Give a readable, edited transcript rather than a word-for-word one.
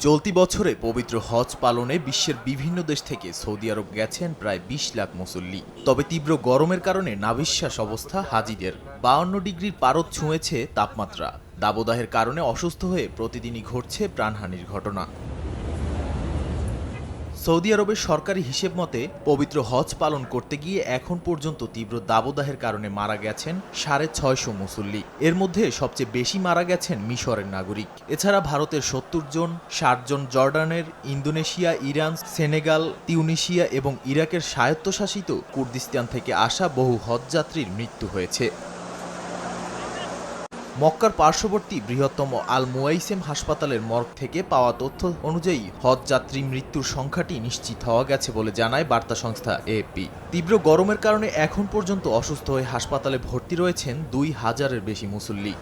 চলতি বছরে পবিত্র হজ পালনে বিশ্বের বিভিন্ন দেশ থেকে সৌদি আরব গেছেন প্রায় ২০ লাখ মুসল্লি। তবে তীব্র গরমের কারণে নাভিশ্বাস অবস্থা হাজিদের। ৫২ ডিগ্রির পারদ ছুঁয়েছে তাপমাত্রা। দাবদাহের কারণে অসুস্থ হয়ে প্রতিদিনই ঘটছে প্রাণহানির ঘটনা। সৌদি আরবের সরকারি হিসেব মতে পবিত্র হজ পালন করতে গিয়ে এখন পর্যন্ত তীব্র দাবদাহের কারণে মারা গেছেন ৬৫০ মুসল্লি। এর মধ্যে সবচেয়ে বেশি মারা গেছেন মিশরের নাগরিক। এছাড়া ভারতের ৭০ জন, ৬০ জন জর্ডানের, ইন্দোনেশিয়া, ইরান, সেনেগাল, তিউনিসিয়া এবং ইরাকের স্বায়ত্তশাসিত কুর্দিস্তান থেকে আসা বহু হজযাত্রীর মৃত্যু হয়েছে। মক্কার পার্শ্ববর্তী বৃহত্তম আল মুয়াইসেম হাসপাতালের মর্গ থেকে পাওয়া তথ্য অনুযায়ী হজযাত্রী মৃত্যুর সংখ্যাটি নিশ্চিত হওয়া গেছে বলে জানায় বার্তা সংস্থা এএপি। তীব্র গরমের কারণে এখন পর্যন্ত অসুস্থ হয়ে হাসপাতালে ভর্তি রয়েছেন ২,০০০-এর বেশি মুসল্লি।